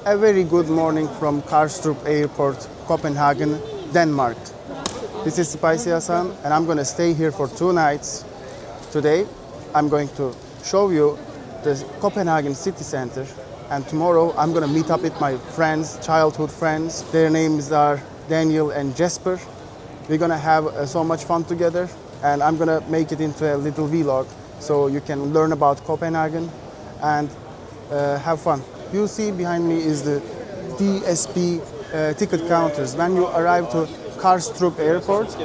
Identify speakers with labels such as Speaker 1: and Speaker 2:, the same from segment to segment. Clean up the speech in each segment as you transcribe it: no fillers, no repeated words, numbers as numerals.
Speaker 1: A very good morning from Kastrup Airport, Copenhagen, Denmark. This is Spicy Hasan and I'm gonna stay here for 2 nights. Today I'm going to show you the Copenhagen city center, and tomorrow I'm gonna meet up with my friends, childhood friends. Their names are Daniel and Jesper. We're gonna have so much fun together, and I'm gonna make it into a little vlog so you can learn about Copenhagen and have fun. You see behind me is the DSP ticket counters. When you arrive to Kastrup Airport,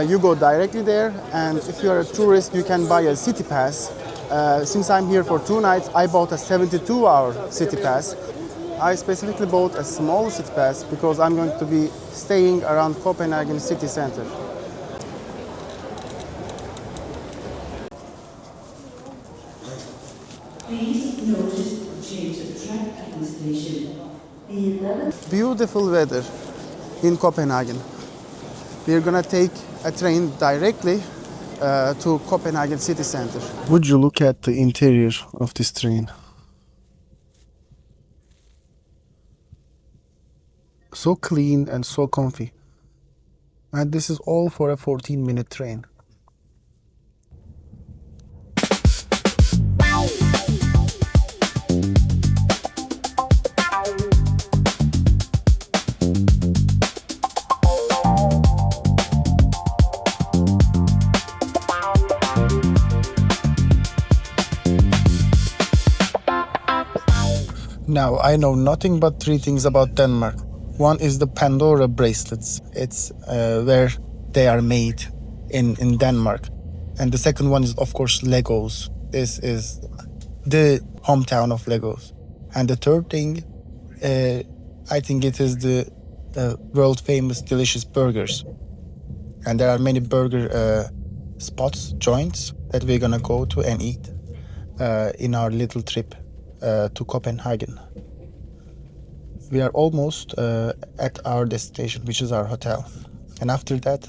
Speaker 1: you go directly there, and if you're a tourist, you can buy a city pass. Since I'm here for 2 nights, I bought a 72-hour city pass. I specifically bought a small city pass because I'm going to be staying around Copenhagen city center.
Speaker 2: Please notice the change of track at the station. The 11th.
Speaker 1: Beautiful weather in Copenhagen. We're gonna take a train directly to Copenhagen city center. Would you look at the interior of this train? So clean and so comfy. And this is all for a 14-minute train. Now, I know nothing but 3 things about Denmark. One is the Pandora bracelets. It's where they are made in Denmark. And the second one is, of course, Legos. This is the hometown of Legos. And the third thing, I think it is the world famous delicious burgers. And there are many burger spots, joints that we're gonna go to and eat in our little trip to Copenhagen. We are almost at our destination, which is our hotel. And after that,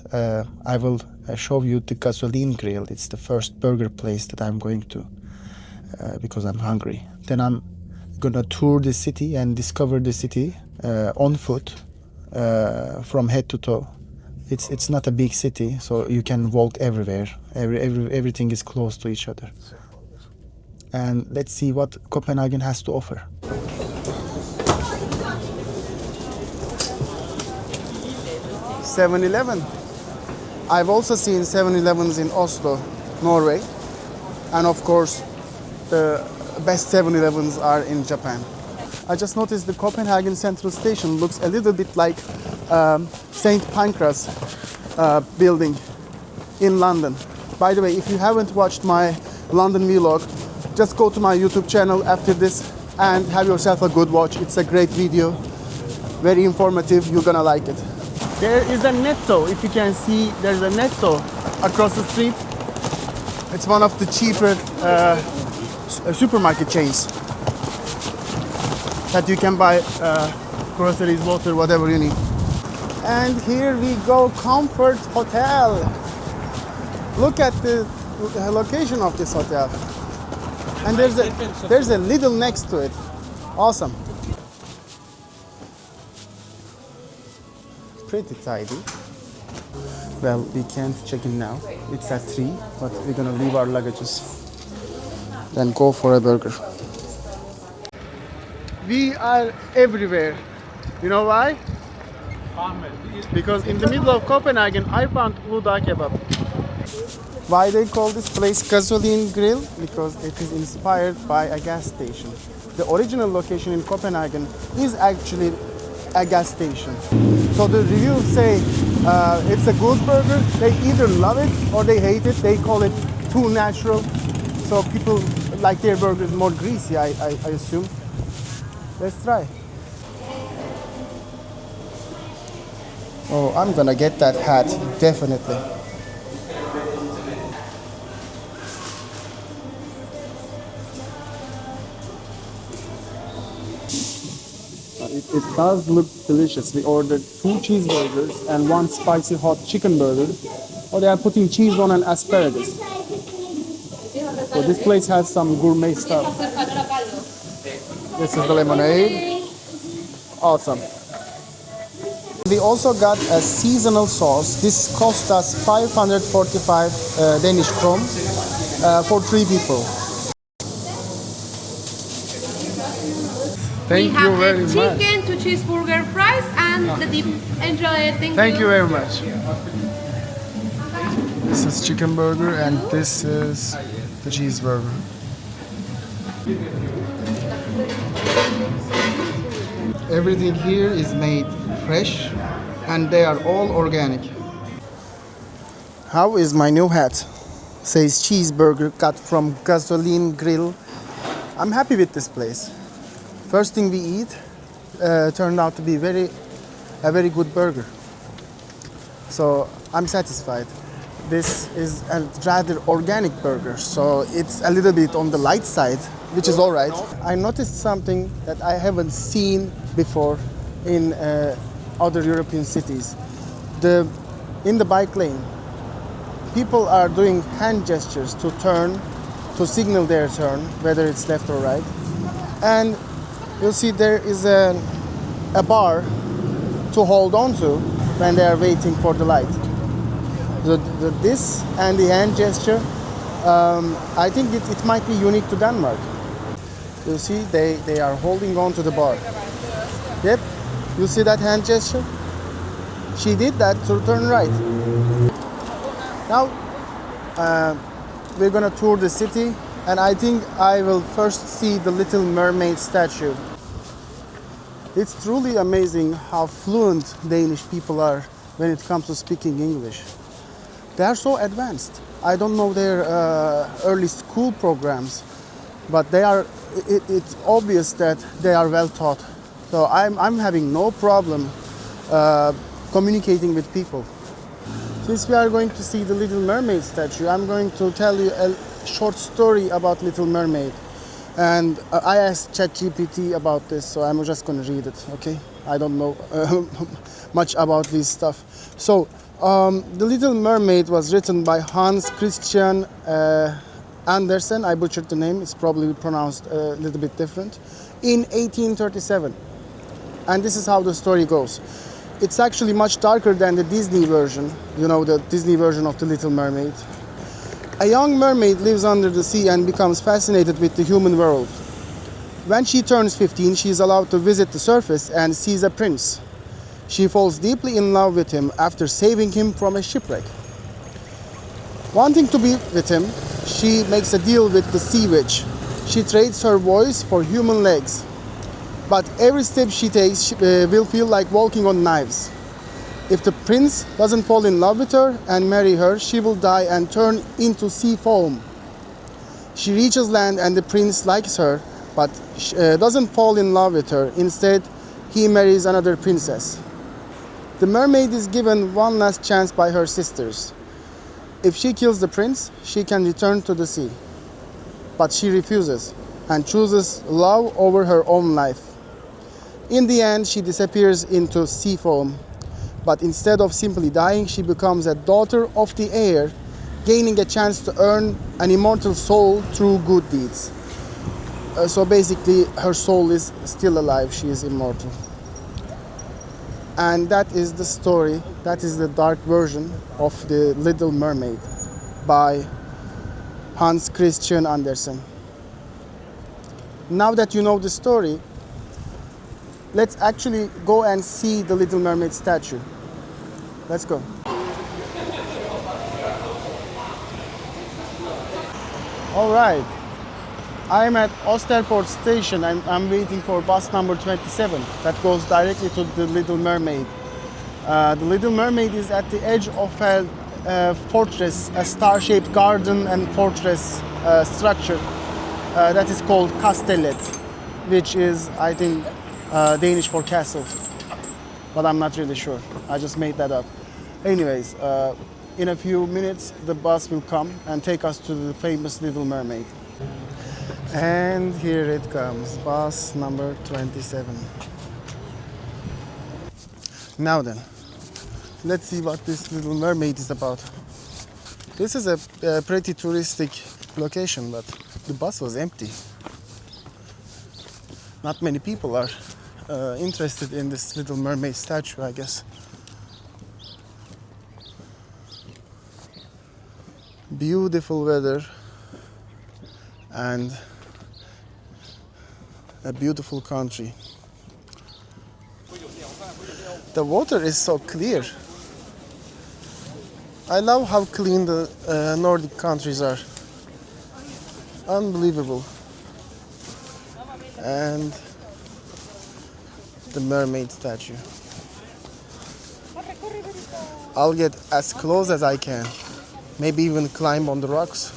Speaker 1: I will show you the gasoline grill. It's the first burger place that I'm going to because I'm hungry. Then I'm gonna tour the city and discover the city on foot from head to toe. It's not a big city, so you can walk everywhere. Everything is close to each other. And let's see what Copenhagen has to offer. '7-Eleven. I've also seen 7-Elevens in Oslo, Norway. And of course, the best 7-Elevens are in Japan. I just noticed the Copenhagen Central Station looks a little bit like St. Pancras building in London. By the way, if you haven't watched my London vlog, just go to my YouTube channel after this and have yourself a good watch. It's a great video, very informative, you're gonna like it. There is a Netto, if you can see, there's a Netto across the street. It's one of the cheaper supermarket chains that you can buy groceries, water, whatever you need. And here we go, Comfort Hotel. Look at the location of this hotel. And there's a Lidl next to it. Awesome. Pretty tidy. Well, we can't check in now. It's at 3, but we're gonna leave our luggages. Then go for a burger. We are everywhere. You know why? Because in the middle of Copenhagen, I found Uda kebab. Why they call this place gasoline grill? Because it is inspired by a gas station. The original location in Copenhagen is actually a gas station. So the reviews say it's a good burger. They either love it or they hate it. They call it too natural. So people like their burgers more greasy, I assume. Let's try. Oh, I'm gonna get that hat, definitely. It does look delicious. We ordered 2 cheeseburgers and 1 spicy hot chicken burger. Oh, they are putting cheese on an asparagus. So this place has some gourmet stuff. This is the lemonade. Awesome. We also got a seasonal sauce. This cost us 545 Danish kron for 3 people.
Speaker 3: Thank
Speaker 4: we have
Speaker 3: you very
Speaker 4: the
Speaker 3: much.
Speaker 4: chicken, 2 cheeseburger fries, and the dip. Enjoy it.
Speaker 3: Thank you very much. This is chicken burger and this is the cheeseburger. Everything here is made fresh and they are all organic.
Speaker 1: How is my new hat? Says cheeseburger cut from gasoline grill. I'm happy with this place. First thing we eat turned out to be a very good burger. So I'm satisfied. This is a rather organic burger, so it's a little bit on the light side, which is all right. I noticed something that I haven't seen before in other European cities. In the bike lane, people are doing hand gestures to turn, to signal their turn, whether it's left or right. And you'll see there is a bar to hold on to when they are waiting for the light. This and the hand gesture, I think it might be unique to Denmark. You see, they are holding on to the bar. Yep, you see that hand gesture? She did that to turn right. Now, we're gonna tour the city, and I think I will first see the Little Mermaid statue. It's truly amazing how fluent Danish people are when it comes to speaking English. They are so advanced. I don't know their early school programs, but it's obvious that they are well taught. So I'm having no problem communicating with people. Since we are going to see the Little Mermaid statue, I'm going to tell you a short story about Little Mermaid. And I asked ChatGPT about this, so I'm just going to read it, okay? I don't know much about this stuff. So, The Little Mermaid was written by Hans Christian Andersen. I butchered the name, it's probably pronounced a little bit different. In 1837. And this is how the story goes. It's actually much darker than the Disney version, you know, the Disney version of The Little Mermaid. A young mermaid lives under the sea and becomes fascinated with the human world. When she turns 15, she is allowed to visit the surface and sees a prince. She falls deeply in love with him after saving him from a shipwreck. Wanting to be with him, she makes a deal with the sea witch. She trades her voice for human legs. But every step she takes will feel like walking on knives. If the prince doesn't fall in love with her and marry her, she will die and turn into sea foam. She reaches land and the prince likes her, but doesn't fall in love with her. Instead, he marries another princess. The mermaid is given one last chance by her sisters. If she kills the prince, she can return to the sea. But she refuses and chooses love over her own life. In the end, she disappears into sea foam. But instead of simply dying, she becomes a daughter of the air, gaining a chance to earn an immortal soul through good deeds. So basically, her soul is still alive, she is immortal. And that is the story, that is the dark version of The Little Mermaid by Hans Christian Andersen. Now that you know the story, let's actually go and see the Little Mermaid statue. Let's go. All right. I'm at Oosterpoort station and I'm waiting for bus number 27 that goes directly to the Little Mermaid. The Little Mermaid is at the edge of a fortress, a star-shaped garden and fortress structure that is called Kastellet, which is, I think, Danish for castle, but I'm not really sure. I just made that up. Anyways, in a few minutes the bus will come and take us to the famous Little Mermaid. And here it comes, bus number 27. Now then, let's see what this Little Mermaid is about. This is a pretty touristic location, but the bus was empty. Not many people are interested in this Little Mermaid statue, I guess. Beautiful weather and a beautiful country. The water is so clear. I love how clean the Nordic countries are. Unbelievable. And the mermaid statue. I'll get as close as I can. Maybe even climb on the rocks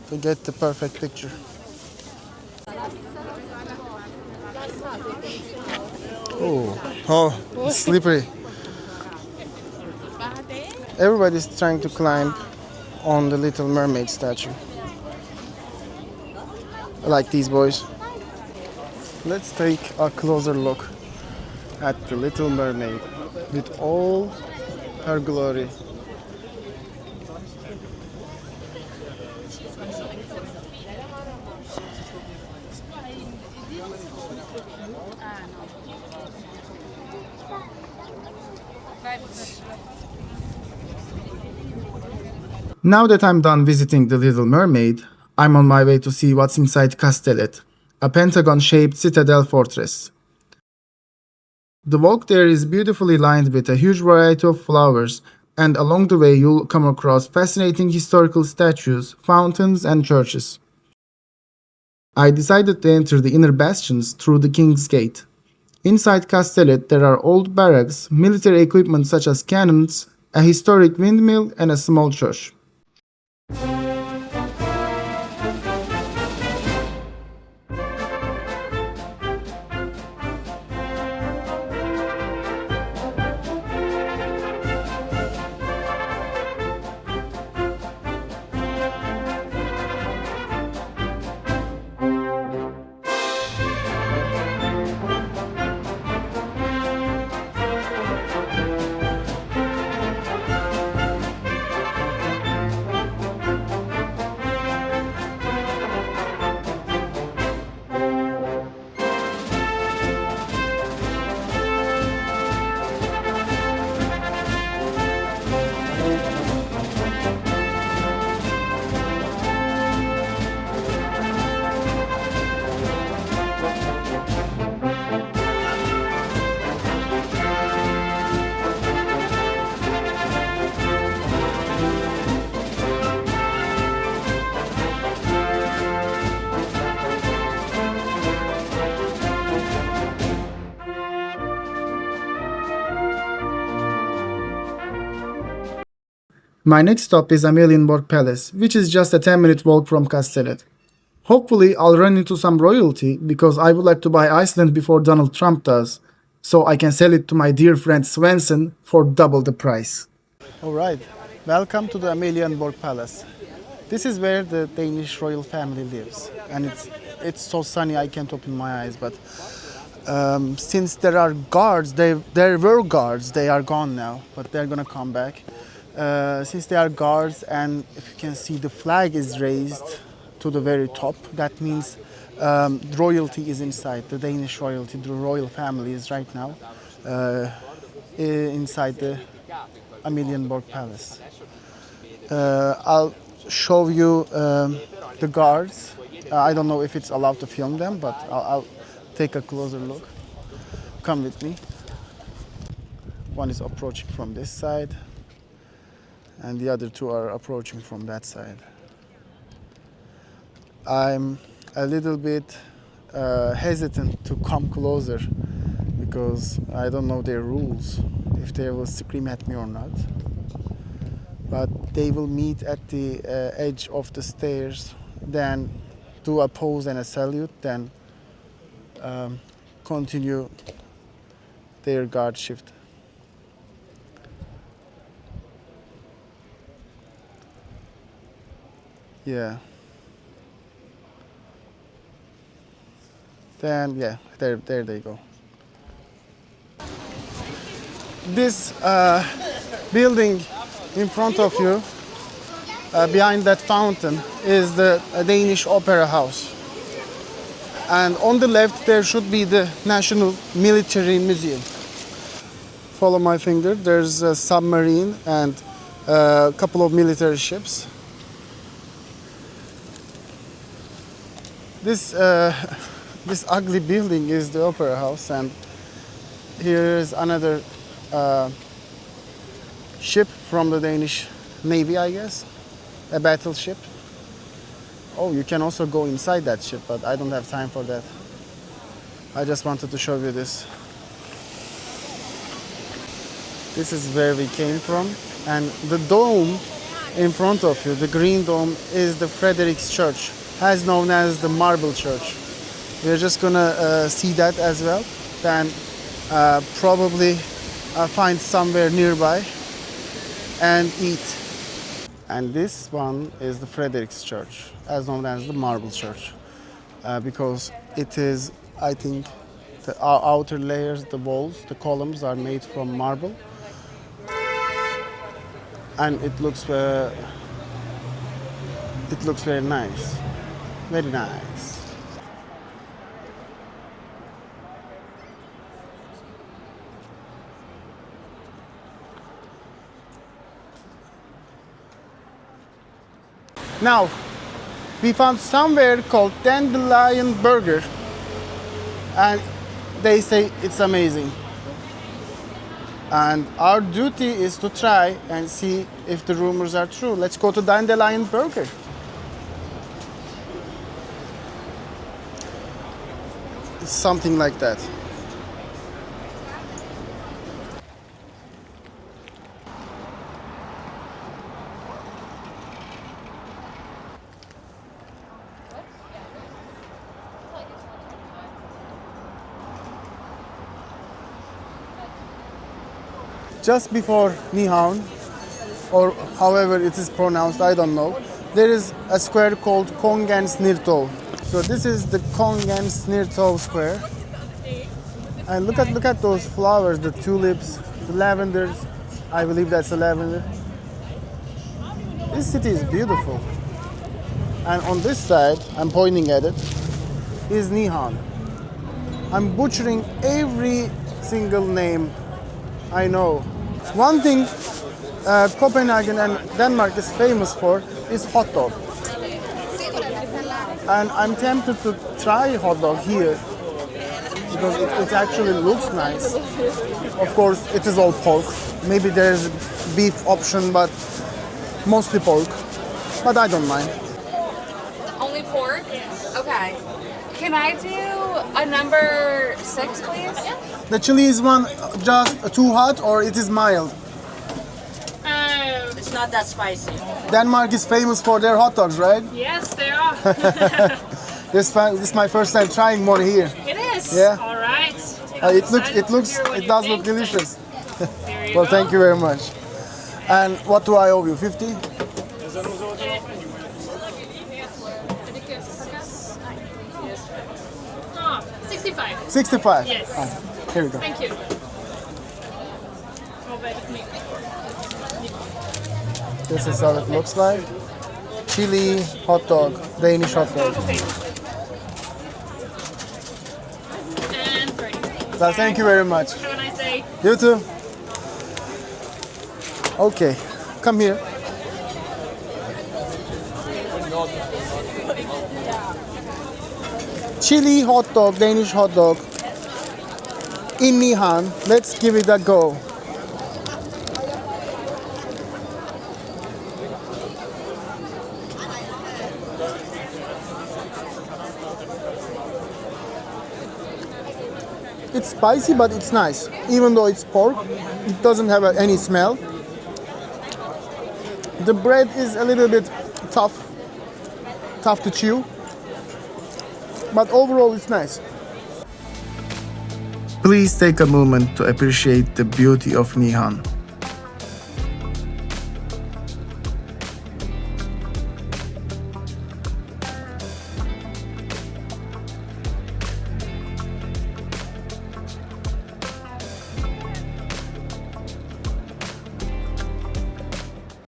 Speaker 1: to get the perfect picture. Oh, it's slippery. Everybody's trying to climb on the Little Mermaid statue. I like these boys. Let's take a closer look at the Little Mermaid with all her glory.
Speaker 3: Now that I'm done visiting the Little Mermaid, I'm on my way to see what's inside Kastellet, a pentagon-shaped citadel fortress. The walk there is beautifully lined with a huge variety of flowers, and along the way you'll come across fascinating historical statues, fountains, and churches. I decided to enter the inner bastions through the King's Gate. Inside Kastellet there are old barracks, military equipment such as cannons, a historic windmill, and a small church. My next stop is Amalienborg Palace, which is just a 10-minute walk from Kastellet. Hopefully I'll run into some royalty because I would like to buy Iceland before Donald Trump does, so I can sell it to my dear friend Svensson for double the price.
Speaker 1: Alright, welcome to the Amalienborg Palace. This is where the Danish royal family lives, and it's so sunny I can't open my eyes, but since there are guards, there were guards, they are gone now, but they're gonna come back. Since they are guards, and if you can see the flag is raised to the very top, that means royalty is inside, the Danish royalty, the royal family is right now inside the Amalienborg Palace. I'll show you the guards. I don't know if it's allowed to film them, but I'll take a closer look. Come with me. One is approaching from this side, and the other two are approaching from that side. I'm a little bit hesitant to come closer because I don't know their rules, if they will scream at me or not. But they will meet at the edge of the stairs, then do a pose and a salute, then continue their guard shift. Yeah. Then yeah, there they go. This building in front of you, behind that fountain, is the Danish Opera House. And on the left there should be the National Military Museum. Follow my finger. There's a submarine and a couple of military ships. This this ugly building is the Opera House, and here is another ship from the Danish Navy, I guess, a battleship. Oh, you can also go inside that ship, but I don't have time for that. I just wanted to show you this. This is where we came from, and the dome in front of you, the green dome, is the Frederick's Church, as known as the Marble Church. We're just gonna see that as well, then probably find somewhere nearby and eat. And this one is the Frederick's Church, as known as the Marble Church, because it is, I think, the outer layers, the walls, the columns are made from marble, and it looks very nice, very nice. Now, we found somewhere called Dandelion Burger, and they say it's amazing. And our duty is to try and see if the rumors are true. Let's go to Dandelion Burger. It's something like that. Just before Nyhavn, or however it is pronounced, I don't know, there is a square called Kongens Nirtov. So this is the Kongens Nirtov square. And look at those flowers, the tulips, the lavenders. I believe that's a lavender. This city is beautiful. And on this side, I'm pointing at it, is Nyhavn. I'm butchering every single name I know. One thing Copenhagen and Denmark is famous for is hot dog. And I'm tempted to try hot dog here because it actually looks nice. Of course, it is all pork. Maybe there's beef option, but mostly pork. But I don't mind.
Speaker 4: Only pork? Okay. Can I do a number 6, please?
Speaker 1: The chili is one just too hot, or it is mild?
Speaker 5: It's not that spicy.
Speaker 1: Denmark is famous for their hot dogs, right?
Speaker 4: Yes, they are.
Speaker 1: This is my first time trying one here.
Speaker 4: It is.
Speaker 1: Yeah.
Speaker 4: All right.
Speaker 1: It does look delicious.
Speaker 4: There you
Speaker 1: Well,
Speaker 4: go.
Speaker 1: thank you very much. And what do I owe you? 50?
Speaker 4: Oh, 65.
Speaker 1: 65?
Speaker 4: Yes.
Speaker 1: Ah, here we go.
Speaker 4: Thank you. Oh, wait, me.
Speaker 1: This is how it looks like. Chili hot dog, Danish hot dog.
Speaker 4: Okay. And ready.
Speaker 1: Well, thank you very much.
Speaker 4: Have a nice day.
Speaker 1: You too. Okay, come here. Chili hot dog, Danish hot dog in Nyhavn. Let's give it a go. It's spicy, but it's nice. Even though it's pork, it doesn't have any smell. The bread is a little bit tough to chew, but overall it's nice. Please take a moment to appreciate the beauty of Nyhavn.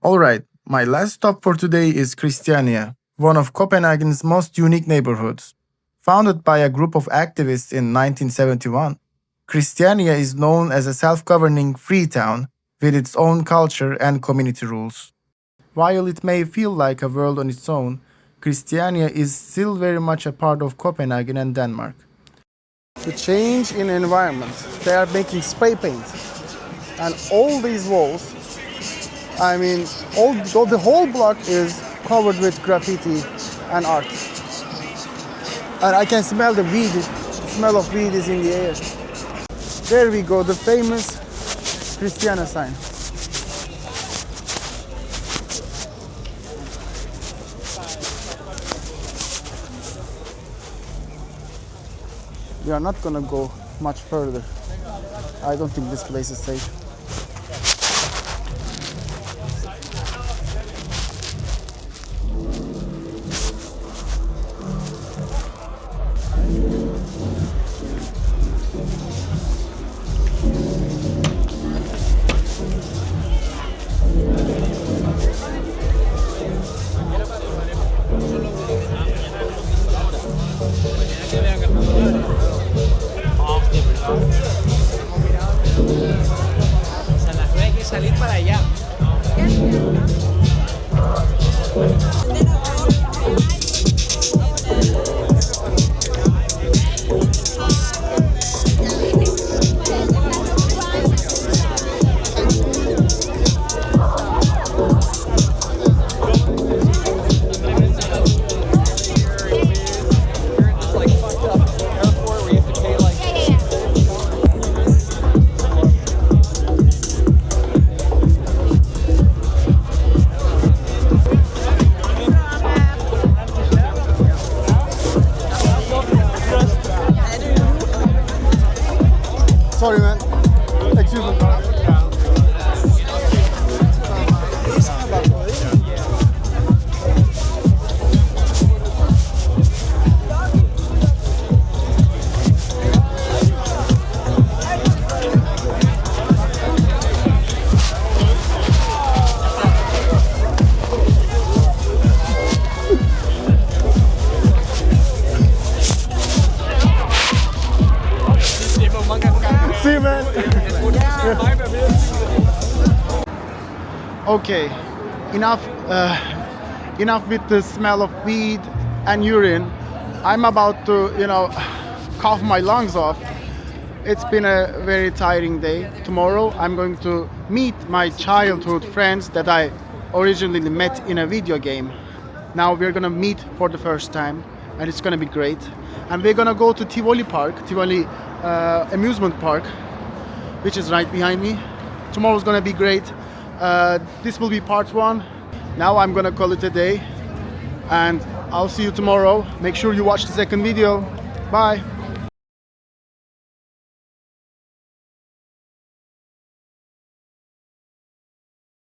Speaker 1: Alright, my last stop for today is Christiania, one of Copenhagen's most unique neighborhoods.
Speaker 3: Founded by a group of activists in 1971, Christiania is known as a self-governing free town with its own culture and community rules. While it may feel like a world on its own, Christiania is still very much a part of Copenhagen and Denmark.
Speaker 1: The change in environment. They are making spray paint. And all these walls, I mean, the whole block is covered with graffiti and art. And I can smell the weed. The smell of weed is in the air. There we go, the famous Christiania sign. We are not gonna go much further. I don't think this place is safe. Sorry, man. Excuse me. See you, man. Okay, enough with the smell of weed and urine. I'm about to, cough my lungs off. It's been a very tiring day. Tomorrow I'm going to meet my childhood friends that I originally met in a video game. Now we're gonna meet for the first time and it's gonna be great. And we're gonna go to Tivoli amusement park, which is right behind me. Tomorrow's gonna be great. This will be part 1. Now I'm gonna call it a day and I'll see you tomorrow. Make sure you watch the second video. Bye.